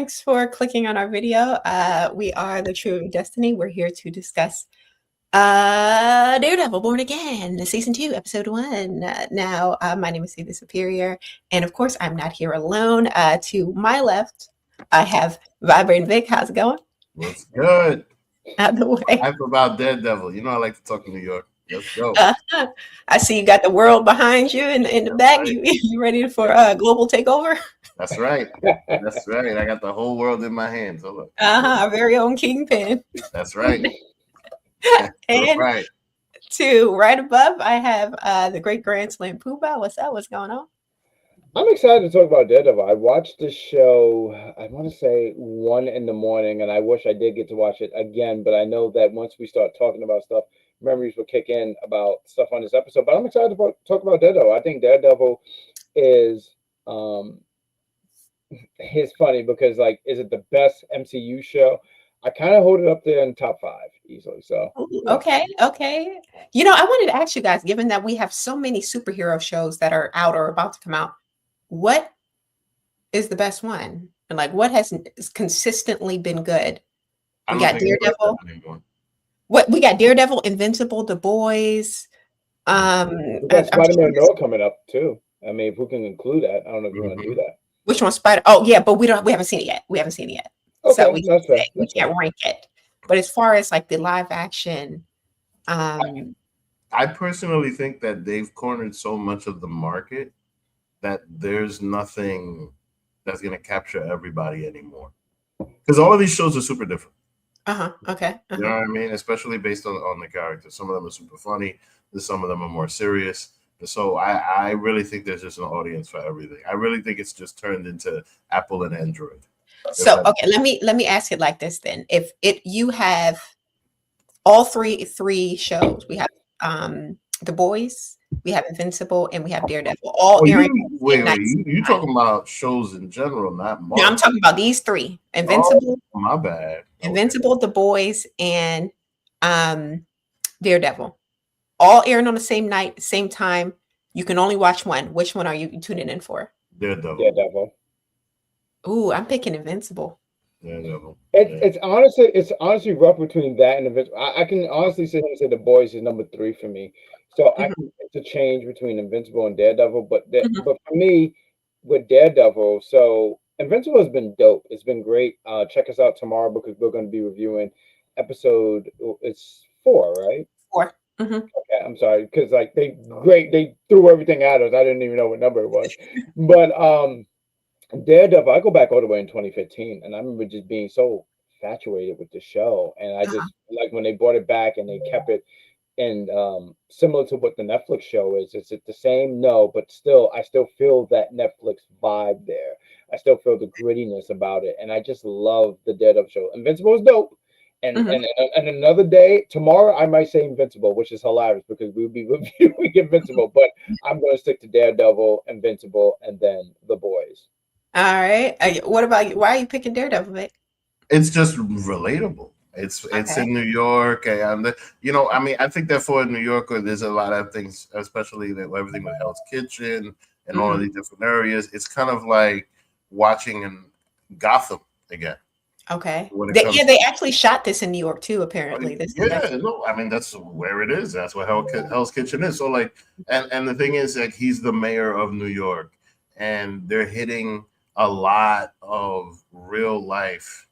Thanks for clicking on our video. We are the True of Destiny. We're here to discuss Daredevil Born Again, Season 2, Episode 1. My name is See the Superior, and of course, I'm not here alone. To my left, I have Vibrating Vic. How's it going? What's good? Out the way. Hype about Daredevil. You know I like to talk in New York. Let's go. I see you got the world behind you in the back. Right. You ready for global takeover? That's right. That's right. I got the whole world in my hands. So look. Our very own Kingpin. That's right. And right. to right above, I have the great Grand Slam Poobah. What's up? What's going on? I'm excited to talk about Daredevil. I watched this show, I want to say 1 in the morning, and I wish I did get to watch it again, but I know that once we start talking about stuff, memories will kick in about stuff on this episode. But I'm excited to talk about Daredevil. I think Daredevil is it's funny because, like, is it the best MCU show? I kind of hold it up there in top 5 easily. So okay. You know, I wanted to ask you guys, given that we have so many superhero shows that are out or about to come out, what is the best one? And like, what has consistently been good? We got Daredevil. What we got? Daredevil, Invincible, The Boys. we got Spider-Man Noah coming up too. I mean, if we can include that, I don't know if you want to do that. Which one's Spider? Oh yeah, but we haven't seen it yet. Okay, so we can't rank it. But as far as like the live action, I personally think that they've cornered so much of the market that there's nothing that's going to capture everybody anymore. Because all of these shows are super different. Okay. You know what I mean? Especially based on the characters. Some of them are super funny. Some of them are more serious. So I really think there's just an audience for everything. I really think it's just turned into Apple and Android. So okay, let me ask it like this then. If you have all three shows, we have The Boys, we have Invincible, and we have Daredevil. All airing. Wait, you talking about shows in general, not Marvel. No, I'm talking about these 3: Invincible. Oh, my bad. Invincible, The Boys, and Daredevil. All airing on the same night, same time. You can only watch one. Which one are you tuning in for? Daredevil. Ooh, I'm picking Invincible. Daredevil. It's honestly rough between that and Invincible. I can honestly say The Boys is number 3 for me. So it's a change between Invincible and Daredevil. But for me, with Daredevil, so Invincible has been dope. It's been great. Check us out tomorrow because we're going to be reviewing episode. It's 4, right? 4. Okay, I'm sorry because like they threw everything at us. I didn't even know what number it was. But Daredevil, I go back all the way in 2015, and I remember just being so infatuated with the show, and I just like when they brought it back and they kept it. And similar to what the Netflix show is it the same? No, but still, I still feel that Netflix vibe there. I still feel the grittiness about it, and I just love the Daredevil show. Invincible is dope, and another day, tomorrow, I might say Invincible, which is hilarious because we'll be reviewing Invincible, but I'm going to stick to Daredevil, Invincible, and then The Boys. All right. What about you? Why are you picking Daredevil, Vic? It's just relatable. It's in New York, and I mean, I think that for New Yorker, there's a lot of things, especially everything with Hell's Kitchen and all of these different areas. It's kind of like watching in Gotham again. Okay. They actually shot this in New York too. Apparently, I mean that's where it is. That's where Hell's Kitchen is. So like, and the thing is, like, he's the mayor of New York, and they're hitting a lot of real life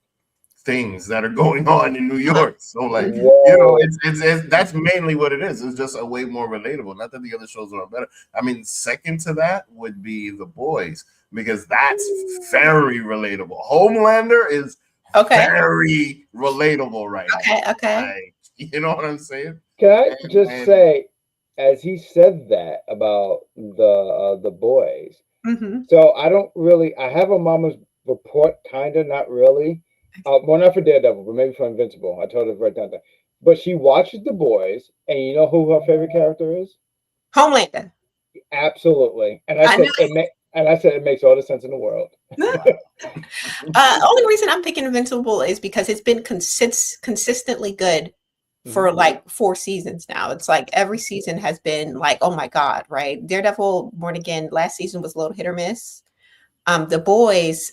things that are going on in New York. So like, it's that's mainly what it is. It's just a way more relatable. Not that the other shows are better. I mean, second to that would be The Boys because that's very relatable. Homelander is very relatable right now. Okay. Like, you know what I'm saying? Can I just say, as he said that about the Boys, so I have a mama's report, kind of, not really. Well, not for Daredevil, but maybe for Invincible. I told her right down there. But she watches The Boys, and you know who her favorite character is? Homelander. Absolutely. And I said it makes all the sense in the world. Only reason I'm picking Invincible is because it's been consistently good for like 4 seasons now. It's like every season has been like, oh my God, right? Daredevil Born Again last season was a little hit or miss. The Boys,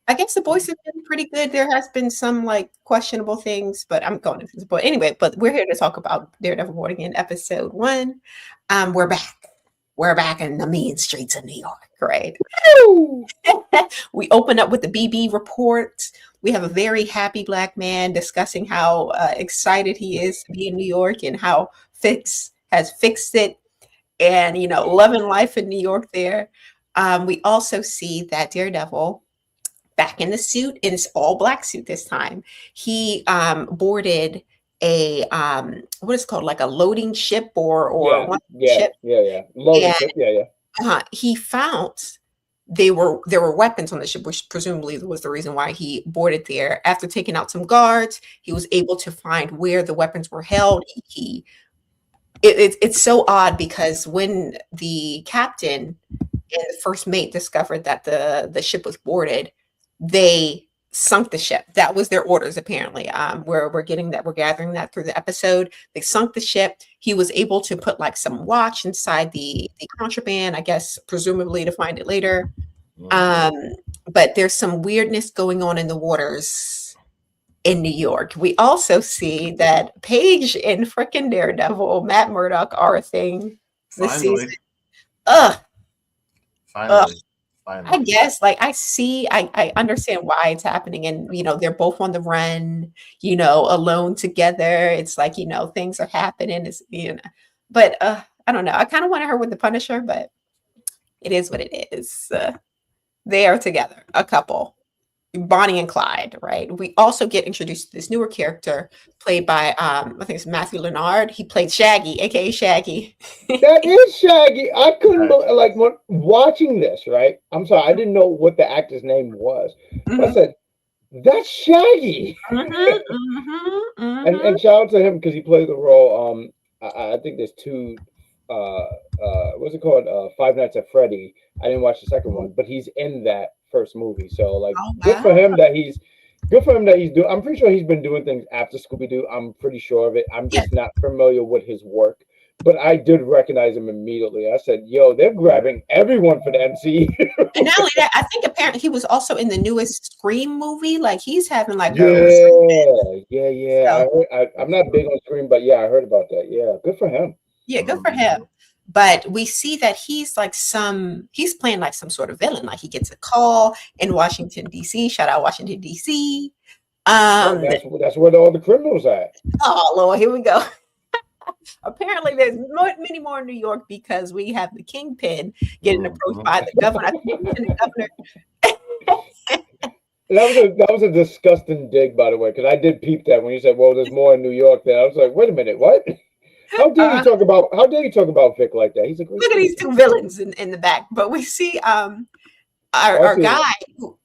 I guess the boys have been pretty good. There has been some like questionable things, but I'm going into the boy anyway. But we're here to talk about Daredevil Born Again, episode 1. We're back. We're back in the mean streets of New York, right? Woo! We open up with the BB report. We have a very happy black man discussing how excited he is to be in New York and how Fix has fixed it, and loving life in New York there. We also see that Daredevil back in the suit, in his all black suit this time. He boarded a what is it called, like a loading ship or Yeah, one yeah, ship, yeah, yeah. Loading and ship, yeah, yeah. he found there were weapons on the ship, which presumably was the reason why he boarded there. After taking out some guards, he was able to find where the weapons were held. It's so odd because when the captain and the first mate discovered that the ship was boarded, they sunk the ship. That was their orders, apparently. We're gathering that through the episode. They sunk the ship. He was able to put like some watch inside the contraband, I guess, presumably to find it later. Um, but there's some weirdness going on in the waters in New York. We also see that Paige and frickin' Daredevil, Matt Murdock, are a thing this season. Finally, Ugh. finally, I finally. guess, like, I understand why it's happening, and they're both on the run, alone together. It's like, things are happening. But I don't know. I kind of wanted her with the Punisher, but it is what it is. They are together, a couple, Bonnie and Clyde, right? We also get introduced to this newer character played by I think it's Matthew Leonard. He played Shaggy, aka Shaggy. That is Shaggy. I couldn't Right. like when watching this, right? I'm sorry, I didn't know what the actor's name was. But I Mhm, said, that's Shaggy. mhm, mhm, mhm. And shout out to him because he played the role. I think there's two. What's it called? Five Nights at Freddy. I didn't watch the second one, but he's in that first movie. So like, Oh good wow. for him that he's doing. I'm pretty sure he's been doing things after Scooby Doo. I'm pretty sure of it. I'm Yeah. just not familiar with his work. But I did recognize him immediately. I said, "Yo, they're grabbing everyone for the MCU." And not only that, I think apparently he was also in the newest Scream movie. Like he's having like a resurgence. Yeah. So I'm not big on Scream, but yeah, I heard about that. Yeah, good for him. yeah, good for Mhm. him. But we see that he's playing like some sort of villain. Like he gets a call in Washington, DC. Shout out Washington, DC. Well, Um, that's where all the criminals at. oh Lord, here we go. Apparently there's many more in New York because we have the kingpin getting approached Mhm. by the governor. I think the lieutenant governor. That was a disgusting dig, by the way, because I did peep that when you said, "Well, there's more in New York." Then I was like, "Wait a minute, what? uh, How dare you talk about Vic like that? He's a great Look at these citizen." two villains in the back. But we see our Also, guy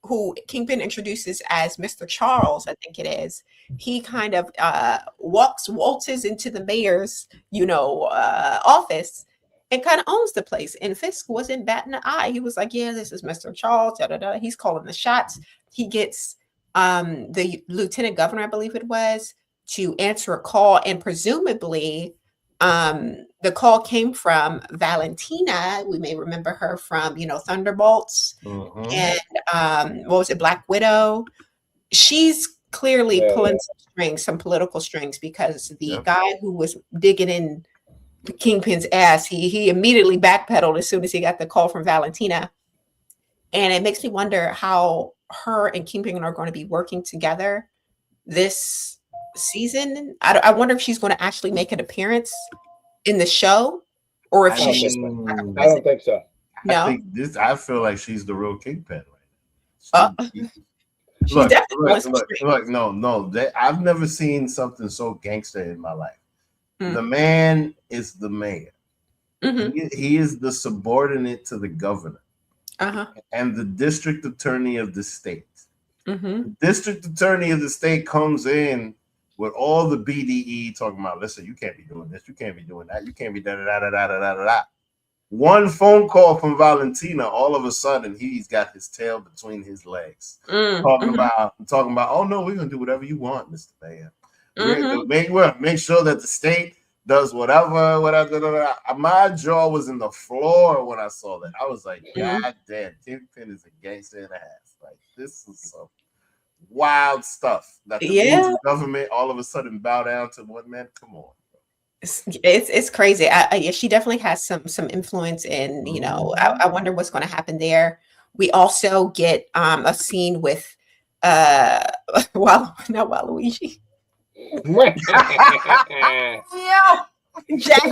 who Kingpin introduces as Mr. Charles, I think it is. He kind of waltzes into the mayor's, office and kind of owns the place. And Fisk wasn't batting an eye. He was like, "Yeah, this is Mr. Charles." Da, da, da. He's calling the shots. He gets the lieutenant governor, I believe it was, to answer a call, and presumably the call came from Valentina. We may remember her from, Thunderbolts Mhm. and what was it, Black Widow. She's clearly yeah, pulling yeah. some strings, some political strings, because the Yep. guy who was digging in the Kingpin's ass, he immediately backpedaled as soon as he got the call from Valentina. And it makes me wonder how her and Kingpin are going to be working together this season. I wonder if she's going to actually make an appearance in the show, or if I I she's don't just think so. like a mean, I don't present. think so. I No, think this. I feel like she's the real kingpin right uh, now. she's definitely pulling Look, some look, strings. look. No, no. I've never seen something so gangster in my life. The Mm, man is the mayor. mhm, He is the subordinate to the governor uh-huh, and the district attorney of the state. mhm, The district attorney of the state comes in with all the BDE talking about, listen, you can't be doing this, you can't be doing that, you can't be da da da da da da da da. One phone call from Valentina, all of a sudden he's got his tail between his legs, mhm, talking about, oh no, we're gonna do whatever you want, Mr. Mayor. mhm, Make sure that the state does whatever. Da, da, da. My jaw was in the floor when I saw that. I was like, mhm. God damn, Kingpin is a gangster and a half. like, this is some wild stuff that the Yeah. government all of a sudden bow down to one man. Come on. It's crazy. Yeah, she definitely has some influence in, I wonder what's going to happen there. We also get a scene with not Waluigi. Yeah. Jack.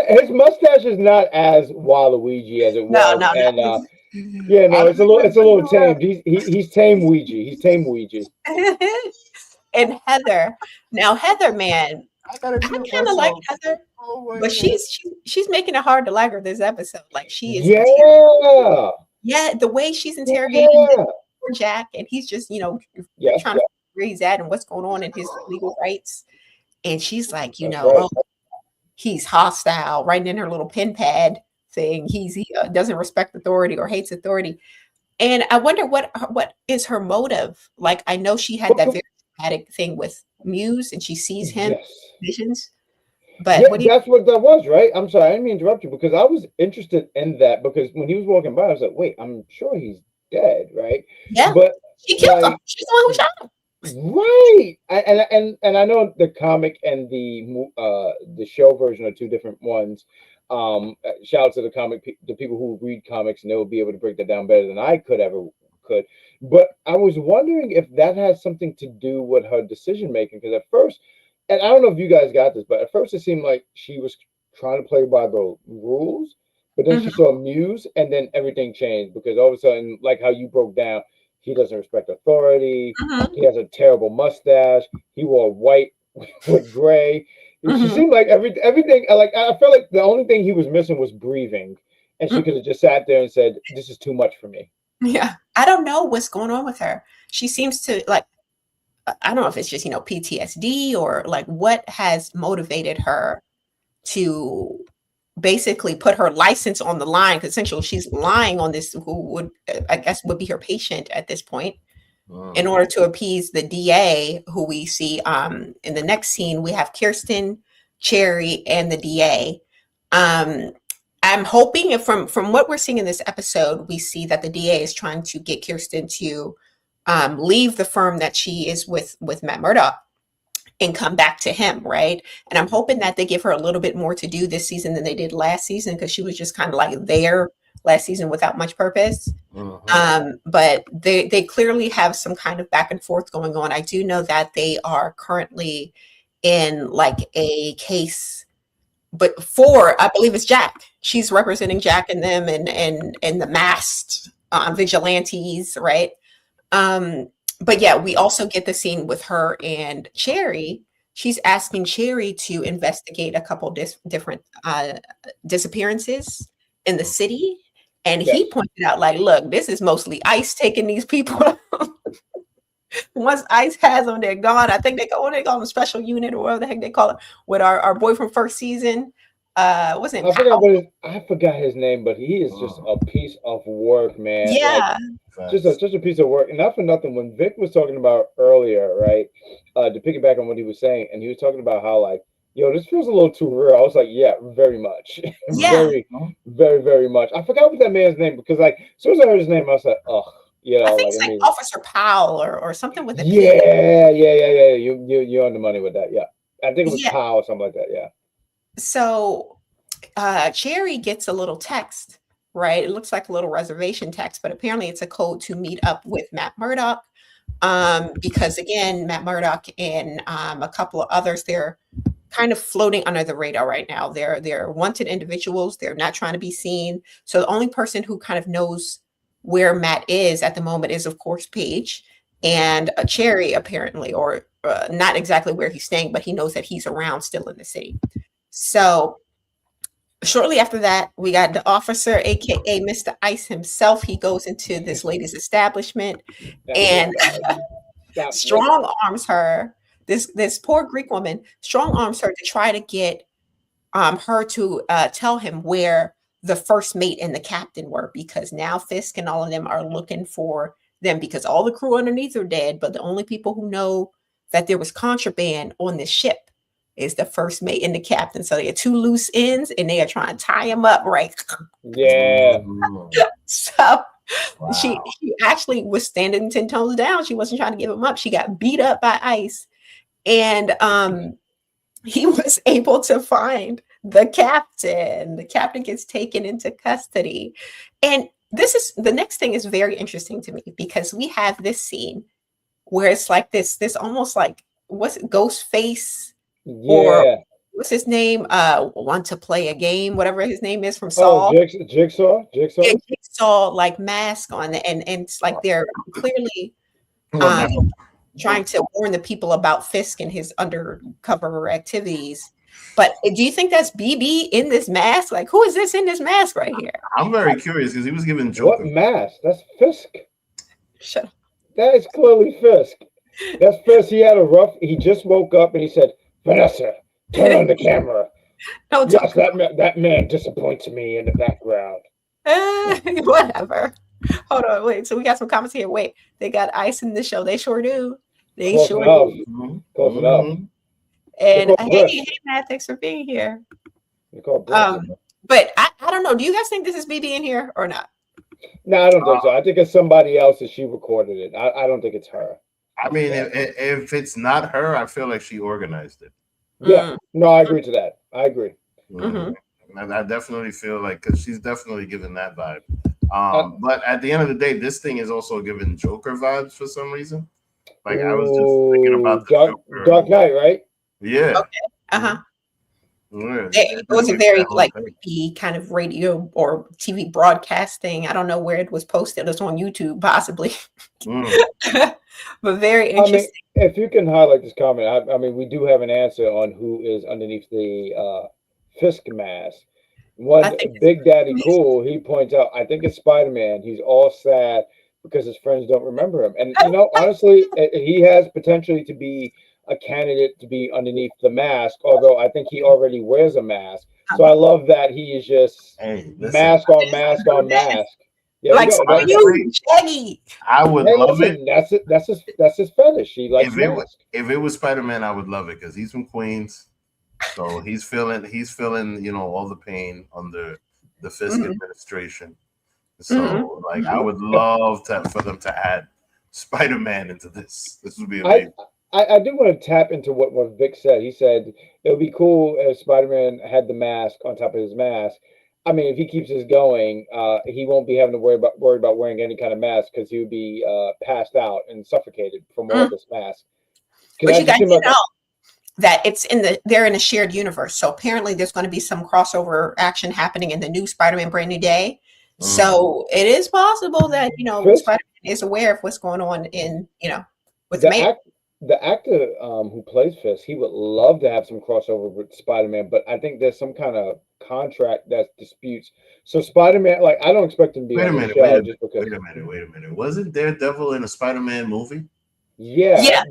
His mustache is not as Waluigi as it No, was, no, and no. yeah, no, it's a little tame. He's tame Ouija. He's tame Ouija. And Heather. Now Heather, man, I gotta I do it kind of like myself. Heather, Oh my but God. she's making it hard to like her this episode. Like she is, Yeah, the way she's interrogating Jack, and he's just trying to figure where he's at and what's going on in his legal rights. And she's like, oh, he's hostile, writing in her little pen pad saying he doesn't respect authority or hates authority. And I wonder what is her motive. Like, I know she had that very dramatic thing with Muse, and she sees him visions. But that's what that was, right? I'm sorry, I didn't mean to interrupt you, because I was interested in that, because when he was walking by, I was like, wait, I'm sure he's dead, right? Yeah, but she killed him. She's the one who shot him. Right, and I know the comic and the show version are two different ones. Shout out to the people who read comics, and they will be able to break that down better than I could. But I was wondering if that has something to do with her decision making, because at first, and I don't know if you guys got this, but at first it seemed like she was trying to play by the rules, but then she saw Muse, and then everything changed, because all of a sudden, like how you broke down, he doesn't respect authority. He has a terrible mustache. He wore white with gray. She seemed like everything. Like, I felt like the only thing he was missing was breathing, and she could have just sat there and said, "This is too much for me." Yeah, I don't know what's going on with her. She seems to, like, I don't know if it's just PTSD or like what has motivated her to basically put her license on the line, because essentially she's lying on this, who would, I guess, would be her patient at this point, in order to appease the DA, who we see in the next scene. We have Kirsten, Cherry, and the DA. I'm hoping, if from what we're seeing in this episode, we see that the DA is trying to get Kirsten to leave the firm that she is with Matt Murdock and come back to him, right? And I'm hoping that they give her a little bit more to do this season than they did last season, because she was just kind of like there last season without much purpose. But they clearly have some kind of back and forth going on. I do know that they are currently in like a case, but for, I believe it's Jack. She's representing Jack and them, and the masked vigilantes, right? But yeah, we also get the scene with her and Cherry. She's asking Cherry to investigate a couple different disappearances in the city. And he pointed out, like, look, this is mostly ICE taking these people. Once ICE has them, they're gone. I think they call them special unit, or whatever the heck they call it, with our boy from first season. What's his name? I forgot his name, but he is just a piece of work, man. Yeah. Like, just a piece of work. And not for nothing, when Vic was talking about earlier, right, to piggyback on what he was saying, and he was talking about how, like, yo, this feels a little too real. I was like, yeah, very much. Yeah. Very, very, very much. I forgot what that man's name, because, like, as soon as I heard his name, I was like, oh, I think it's like Officer Powell or something with it. Yeah. You're on the money with that. Yeah. I think it was Powell or something like that. Yeah. So Cherry gets a little text, right? It looks like a little reservation text, but apparently it's a code to meet up with Matt Murdock. Because again, Matt Murdock and a couple of others, they're kind of floating under the radar right now. They're wanted individuals. They're not trying to be seen. So the only person who kind of knows where Matt is at the moment is, of course, Paige and Cherry, apparently, or not exactly where he's staying, but he knows that he's around still in the city. So shortly after that, we got the officer, aka Mr. Ice himself. He goes into this lady's establishment and strong arms her. This poor Greek woman strong arms her to try to get her to tell him where the first mate and the captain were, because now Fisk and all of them are looking for them, because all the crew underneath are dead, but the only people who know that there was contraband on this ship is the first mate and the captain. So they are two loose ends, and they are trying to tie him up, right? Yeah. So Wow. She actually was standing 10 toes down. She wasn't trying to give him up. She got beat up by ICE. And he was able to find the captain. The captain gets taken into custody. And this is the next thing is very interesting to me because we have this scene where it's like this almost like what's it, ghost face or Yeah. what's his name? Want to play a game, whatever his name is from Oh, Saul. Jigsaw. Yeah, Jigsaw like mask on and it's like they're clearly um trying to warn the people about Fisk and his undercover activities. But do you think that's BB in this mask? Like, who is this in this mask right here? I'm very curious because he was given What Joker. mask? That's Fisk. Shut up. That is clearly Fisk. That's Fisk. He had a rough. He just woke up and he said, "Vanessa, turn on the camera." No, Yes, that man disappoints me in the background. whatever. Hold on, wait. So we got some comments here. Wait, they got ice in the show. They sure do. They Close sure enough. do. Mhm. Close enough. Mhm. And called hey, Brits. Matt, thanks for being here. They call Brits. But I don't know. Do you guys think this is BB in here or not? No, I don't think so. I think it's somebody else that she recorded it. I don't think it's her. I mean, if it's not her, I feel like she organized it. Yeah. No, I agree to that. I agree. Mhm. I definitely feel like because she's definitely given that vibe. But at the end of the day, this thing is also giving Joker vibes for some reason. Like I was just thinking about the Joker. Dark Knight, right? Yeah. Okay. Uh-huh. Yeah, It was a very like creepy kind of radio or TV broadcasting. I don't know where it was posted. It's on YouTube, possibly. But very interesting. I mean, if you can highlight this comment, I mean, we do have an answer on who is underneath the Fisk mask. One Big Daddy Cool, he points out, I think it's Spider-Man. He's all sad because his friends don't remember him. And you know, honestly, he has potentially to be a candidate to be underneath the mask, although I think he already wears a mask. So I love that he is just mask on mask on mask. Yeah, like you, Shaggy. I would love it. That's it. That's his fetish. He likes masks. If it was Spider-Man, I would love it because he's from Queens, so he's feeling you know all the pain under the Fisk administration. So like I would love for them to add Spider-Man into this. This would be amazing. I do want to tap into what Vic said. He said it would be cool if Spider-Man had the mask on top of his mask. I mean, if he keeps this going, he won't be having to worry about wearing any kind of mask because he would be passed out and suffocated from all this mask. But you guys know that they're in a shared universe. So apparently there's going to be some crossover action happening in the new Spider-Man Brand New Day. So it is possible that, you know, Spider-Man is aware of what's going on in, you know, with the actor who plays Fisk, he would love to have some crossover with Spider-Man, but I think there's some kind of contract that disputes. So Spider-Man, like, I don't expect him to be on the show just because. Wait a minute. Wasn't Daredevil in a Spider-Man movie? Yeah.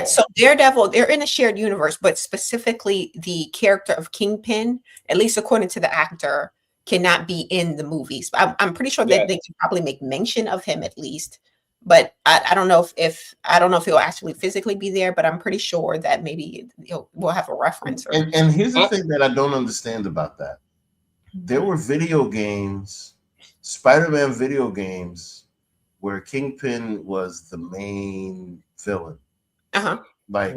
So Daredevil, they're in a shared universe, but specifically the character of Kingpin, at least according to the actor, cannot be in the movies. I'm pretty sure that they can probably make mention of him at least. But I don't know if he'll actually physically be there, but I'm pretty sure that maybe we'll have a reference. And here's the thing that I don't understand about that. There were video games, Spider-Man video games, where Kingpin was the main villain. Like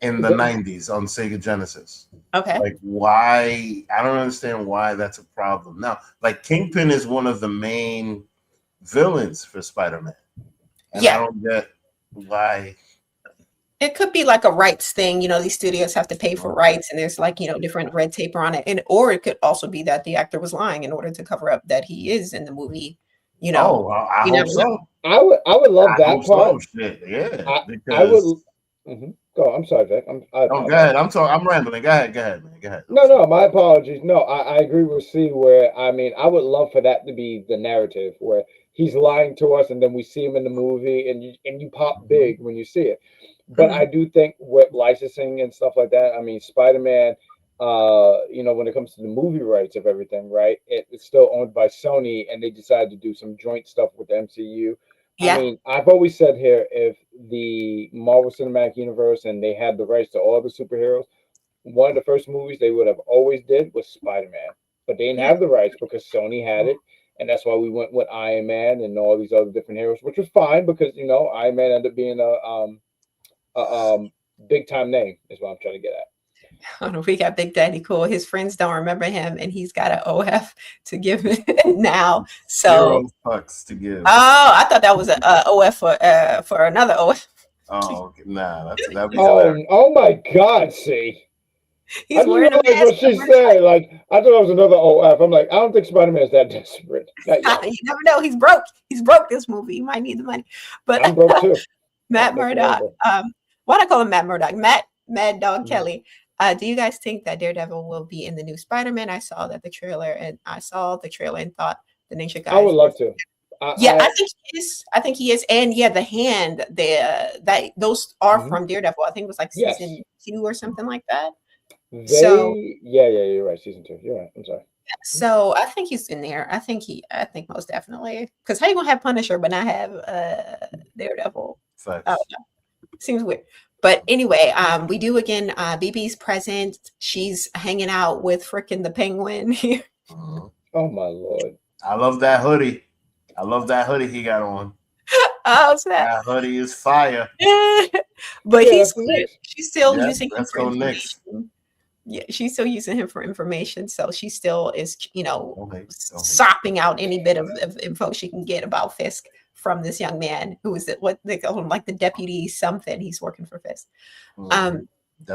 in the 90s on Sega Genesis. Okay. Like why? I don't understand why that's a problem. Now, like Kingpin is one of the main villains for Spider-Man. And I don't get why. It could be like a rights thing. You know, these studios have to pay for rights and there's like, you know, different red tape on it. Or it could also be that the actor was lying in order to cover up that he is in the movie. You know, I hope so. I would love that part. Yeah. I would. Go. I'm sorry, Vic. Go ahead. I'm rambling. Go ahead, man. Go ahead. No, my apologies. No, I agree with C where I mean I would love for that to be the narrative where he's lying to us and then we see him in the movie and you pop big when you see it. But I do think with licensing and stuff like that, I mean Spider-Man, you know, when it comes to the movie rights of everything, right? It's still owned by Sony and they decided to do some joint stuff with the MCU. I mean, I've always said here, if the Marvel Cinematic Universe and they had the rights to all the superheroes, one of the first movies they would have always did was Spider-Man. But they didn't have the rights because Sony had it. and that's why we went with Iron Man and all these other different heroes, which was fine because Iron Man ended up being a big time name is what I'm trying to get at. I don't know if we got Big Daddy Cool. His friends don't remember him, and he's got an OF to give it now. So, Zero fucks to give. I thought that was a OF for another OF. Oh, okay. Nah, that'd be Oh, hilarious. oh my God! See, I He's just wearing a realized mask. what she said. Like, I thought it was another OF. I'm like, I don't think Spider Man is that desperate. Not yet. You never know. He's broke. He's broke this movie. He might need the money. But I'm broke too. Matt Make it Murdock. over. Why do I call him Matt Murdock? Mad Dog Mhm. Kelly. Do you guys think that Daredevil will be in the new Spider-Man? I saw the trailer and thought the Ninja guys. I would love to. Yeah, I think he is. I think he is. And yeah, the hand, that those are Mhm. from Daredevil. I think it was like Yes. season 2 or something like that. They, So yeah, you're right. Season 2. You're right. I'm sorry. so I think he's in there. I think most definitely. Because how you gonna have Punisher but not have Daredevil? Facts. I don't know. Seems weird. But anyway, we do again. BB's present. She's hanging out with frickin' the Penguin here. Mhm. Oh my Lord. I love that hoodie. I love that hoodie he got on. Oh, snap. That hoodie is fire. But Yeah, he's that's the Knicks. she's still Yeah, using him let's for go Knicks. information. Yeah, she's still using him for information. So she still is, Don't hate. sopping out any bit of info she can get about Fisk from this young man who is what they call him, like the deputy something. He's working for Fisk. Mhm.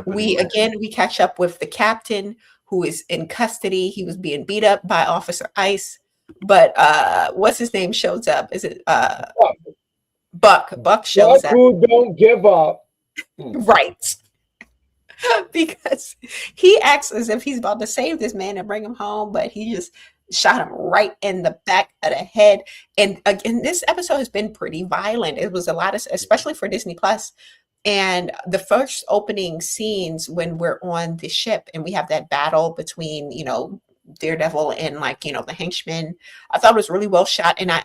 We catch up with the captain who is in custody. He was being beat up by Officer Ice, but what's his name shows up? Is it Buck? Buck shows Buck up, who don't give up. right? Because he acts as if he's about to save this man and bring him home, but he just shot him right in the back of the head. And again, this episode has been pretty violent. It was a lot of, especially for Disney Plus. And the first opening scenes when we're on the ship and we have that battle between, Daredevil and the henchmen, I thought it was really well shot. And I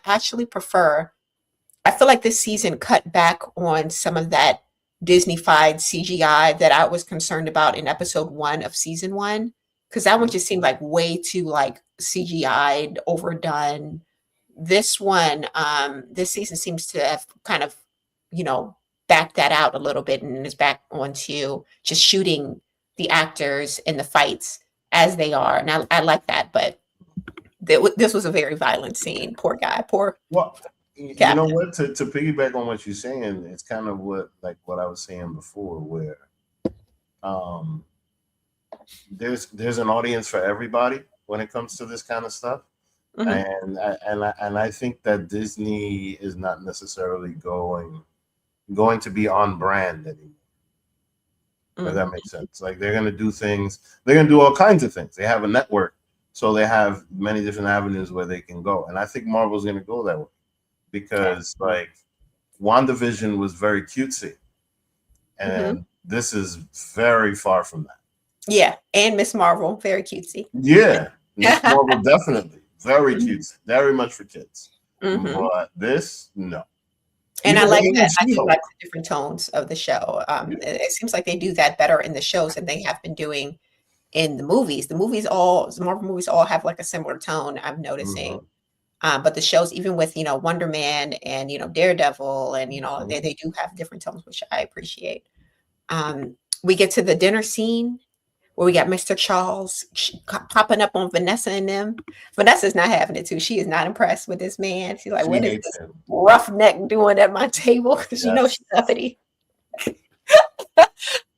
feel like this season cut back on some of that Disney-fied CGI that I was concerned about in episode 1 of season 1. Because that one just seemed like way too CGI'd, overdone. This one, this season seems to have kind of, backed that out a little bit and is back onto just shooting the actors in the fights as they are. And I like that, but this was a very violent scene. Poor guy, poor. Well, you Captain. know what? To piggyback on what you're saying, it's kind of what I was saying before, where there's an audience for everybody when it comes to this kind of stuff. Mhm. And I think that Disney is not necessarily going to be on brand anymore. If that makes sense. Like they're gonna do things, they're gonna do all kinds of things. They have a network, so they have many different avenues where they can go. And I think Marvel's gonna go that way because WandaVision was very cutesy, and this is very far from that. Yeah, and Miss Marvel, very cutesy. Yeah, Miss Marvel definitely very cutesy, very much for kids. But this, no. And I like that. I do like the different tones of the show. It seems like they do that better in the shows than they have been doing in the movies. The Marvel movies all have like a similar tone, I'm noticing. But the shows, even with, Wonder Man and, Daredevil and, they do have different tones, which I appreciate. We get to the dinner scene where we got Mr. Charles popping up on Vanessa and them. Vanessa's not having it too. She is not impressed with this man. She's like, what is this roughneck doing at my table? Because she knows she's uppity.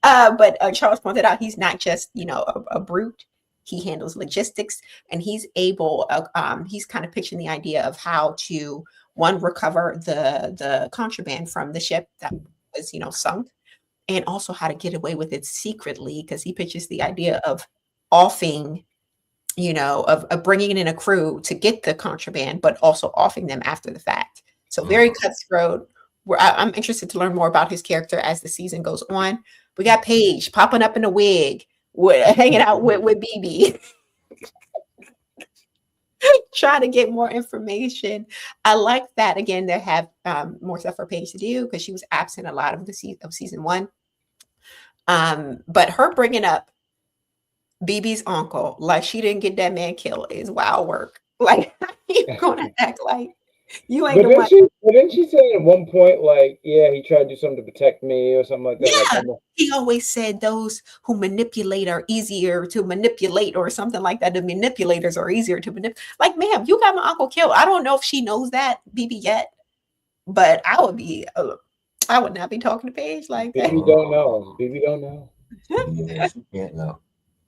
But Charles pointed out he's not just, a brute. He handles logistics, and he's able, he's kind of pitching the idea of how to, one, recover the contraband from the ship that was, sunk, and also how to get away with it secretly, because he pitches the idea of offing, of bringing in a crew to get the contraband, but also offing them after the fact. So very cutthroat. I'm interested to learn more about his character as the season goes on. We got Paige popping up in a wig, hanging out with BB. Trying to get more information. I like that. Again, they have more stuff for Paige to do because she was absent a lot of season 1. But her bringing up BB's uncle like she didn't get that man killed is wild work. Like, how you gonna act like you ain't But the then one? she say at one point, like, yeah, he tried to do something to protect me or something like that. Like, Yeah. He always said those who manipulate are easier to manipulate or something like that. The manipulators are easier to manipulate. Like, ma'am, you got my uncle killed. I don't know if she knows that, BB, yet, but I would not be talking to Paige like that. BB don't know. BB don't know. Yeah, she can't know.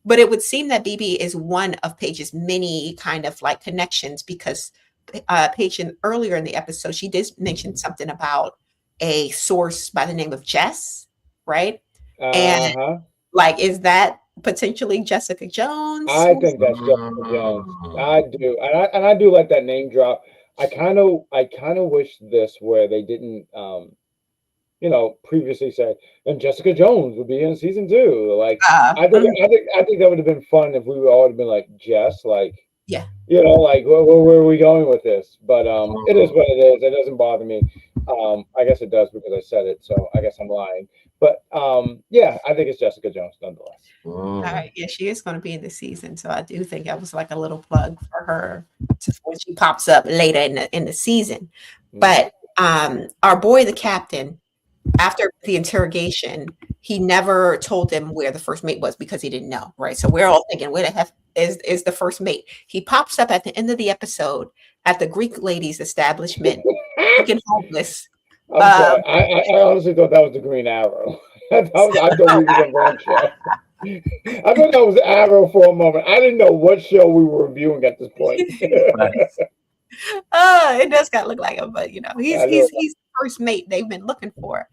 But it would seem that BB is one of Paige's many kind of like connections because Paige, earlier in the episode, she did mention something about a source by the name of Jess, right? And Uh-huh. like, is that potentially Jessica Jones? I think that's Jessica Jones. I do, and I do like that name drop. I kind of wish this where they didn't, previously say, and Jessica Jones would be in season 2. Like, Mhm. I think that would have been fun if we would all have been like Jess, like, Yeah. like where are we going with this? But it is what it is. It doesn't bother me. I guess it does because I said it, so I guess I'm lying. But yeah, I think it's Jessica Jones nonetheless. All right. Yeah, she is going to be in the season, so I do think that was like a little plug for her when she pops up later in the season. But our boy, the captain, after the interrogation, he never told them where the first mate was because he didn't know, right? So we're all thinking, where the heck is the first mate? He pops up at the end of the episode at the Greek ladies' establishment, looking homeless. I'm sorry. I honestly thought that was the Green Arrow. I thought we was on the wrong show. I thought that was Arrow for a moment. I didn't know what show we were reviewing at this point. It does kind of look like him, but he's the first mate they've been looking for.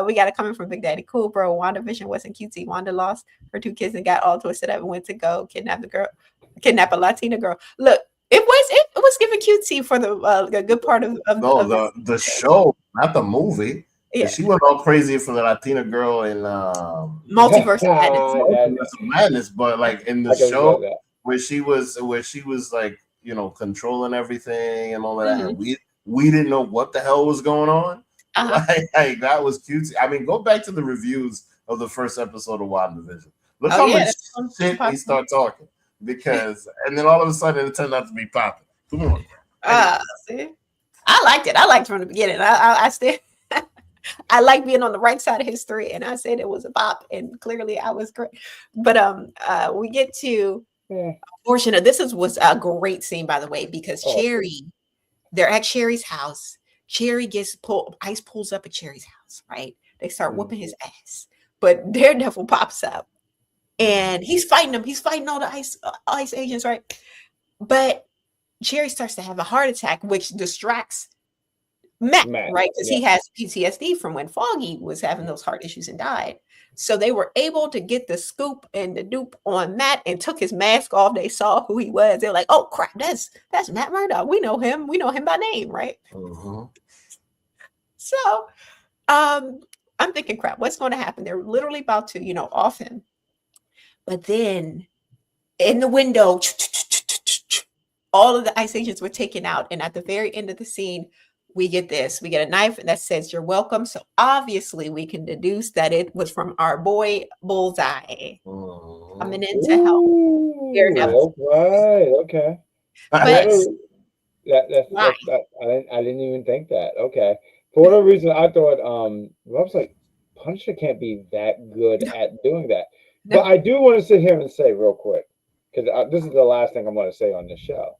We got it coming from Big Daddy Cool, bro. WandaVision wasn't cutesy. Wanda lost her 2 kids and got all twisted up and went to go kidnap a Latina girl. Look, it was given cutesy for the good part of the show, not the movie. Yeah. She went all crazy for the Latina girl in Multiverse of Madness, but like in the show where she was like controlling everything and all of that, and we didn't know what the hell was going on. Like that was cute. I mean, go back to the reviews of the first episode of WandaVision. Look how much shit we start talking and then all of a sudden it turned out to be popping. Come on. See, I liked it. I liked it from the beginning. I still. I like being on the right side of history, and I said it was a bop, and clearly I was great. But we get to a portion of this was a great scene, by the way, because they're at Cherry's house. Cherry Ice pulls up at Cherry's house, right? They start whooping his ass, but Daredevil pops up, and he's fighting them. He's fighting all the ice agents, right? But Cherry starts to have a heart attack, which distracts Matt, right? Because he has PTSD from when Foggy was having those heart issues and died. So they were able to get the scoop and the dupe on Matt and took his mask off. They saw who he was. They're like, "Oh crap, that's Matt Murdock. We know him. We know him by name, right?" So I'm thinking, crap, what's going to happen? They're literally about to, off him. But then in the window, all of the ice agents were taken out. And at the very end of the scene, we get this. We get a knife that says, "You're welcome." So obviously we can deduce that it was from our boy Bullseye coming in to help Daredevil. Right. Okay. But I didn't even think that. Okay. For whatever reason, I thought I was like, Punisher can't be that good at doing that. But I do want to sit here and say real quick, because this is the last thing I'm going to say on this show.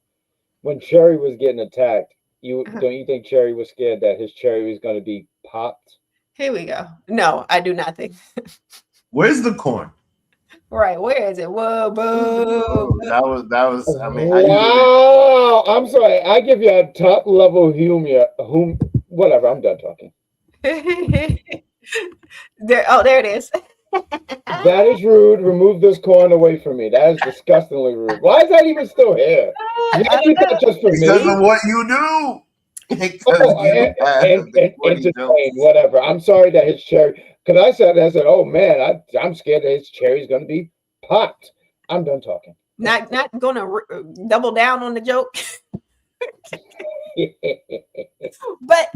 When Cherry was getting attacked, don't you think Cherry was scared that his cherry was going to be popped? Here we go. No, I do not think. Where's the corn? Right, where is it? Whoa, boo. That was. I mean, wow. I'm sorry. I give you a top level humor. Whatever. I'm done talking. There it is. That is rude. Remove this corn away from me. That is disgustingly rude. Why is that even still here? You think that's just for me? Because of what you do. Entertain, whatever. I'm sorry that his cherry. Because I said, oh man, I'm scared that his cherry's going to be popped. I'm done talking. Not going to double down on the joke. But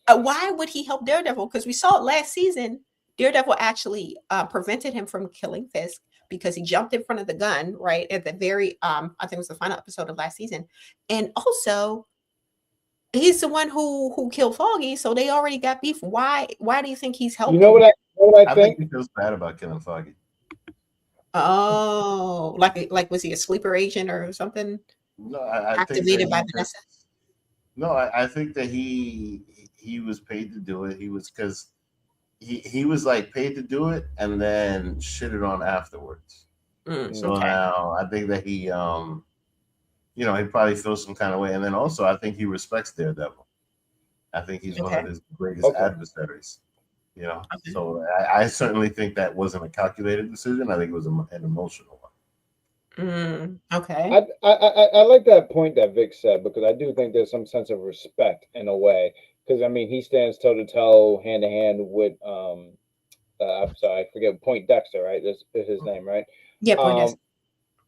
why would he help Daredevil? Because we saw it last season. Daredevil actually prevented him from killing Fisk because he jumped in front of the gun right at the very I think it was the final episode of last season, and also he's the one who killed Foggy, so they already got beef. Why do you think he's You know helping? what I I think? think he feels bad about killing Foggy. Oh, like was he a sleeper agent or something No, I think that activated by he Vanessa? just no. I think that he was paid to do it. He was because he was like paid to do it and then shitted on afterwards. So Okay. now I think that he probably feels some kind of way, and then also I think he respects Daredevil. I think he's one of Okay. his greatest Okay. adversaries. Okay. So I certainly think that wasn't a calculated decision. I think it was an emotional one. Okay. I like that point that Vic said, because I do think there's some sense of respect in a way. Because I mean, he stands toe to toe, hand to hand with I'm sorry, I forget Point Dexter, right? That's his name, right? Yeah, point is. Um,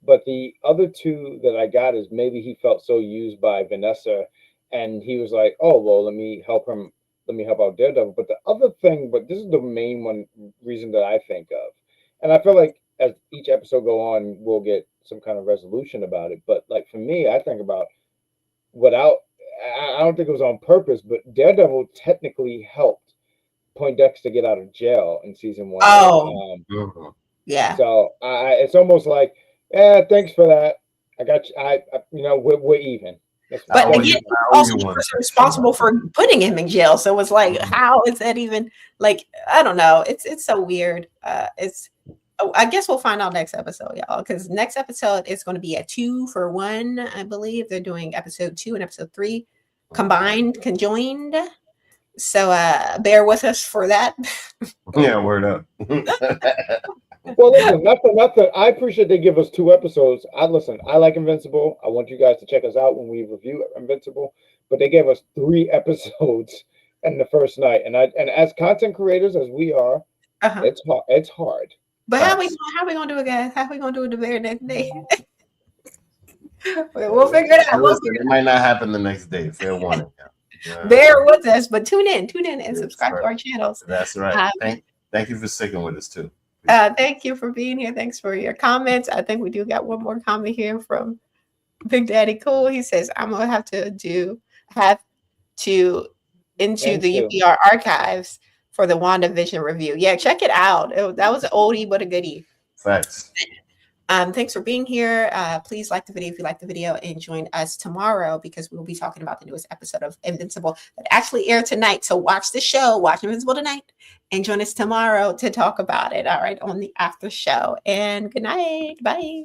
but the other two that I got is maybe he felt so used by Vanessa, and he was like, "Oh well, let me help him. Let me help out Daredevil." But the other thing, but this is the main one reason that I think of, and I feel like as each episode go on, we'll get some kind of resolution about it. But like for me, I think about without. I don't think it was on purpose, but Daredevil technically helped Poindexter get out of jail in season one, right? Oh, Mhm. yeah. So it's almost like, yeah, thanks for that. I got you. We're even. That's I But owe that's you. again, he's I owe also you the one. person responsible for putting him in jail. So it's like, Mhm. how is that even like? I don't know. It's so weird. It's. Oh, I guess we'll find out next episode, y'all. Because next episode is going to be a 2-for-1. I believe they're doing episode 2 and episode 3 conjoined. So bear with us for that. Yeah, word up. Well, listen, not for nothing. I appreciate they give us 2 episodes. I listen. I like Invincible. I want you guys to check us out when we review Invincible. But they gave us 3 episodes in the first night, and as content creators as we are, Uh-huh. it's hard. It's hard. But Facts. how we gonna do it, guys? How we gonna do it the very next day? We'll figure it out. And listen, it might not happen the next day. Fair warning. Bear with us, but tune in, and Yes, subscribe to sir. our channels. That's right. Um, Thank you for sticking with us too. thank you for being here. Thanks for your comments. I think we do got one more comment here from Big Daddy Cool. He says, "I'm gonna have to into the Into UPR archives for the WandaVision review. Yeah, check it out. That was an oldie but a goodie." Facts. Thanks for being here. Please like the video if you like the video, and join us tomorrow because we will be talking about the newest episode of Invincible that actually aired tonight. So watch the show, watch Invincible tonight, and join us tomorrow to talk about it. All right, on the after show. And good night. Bye.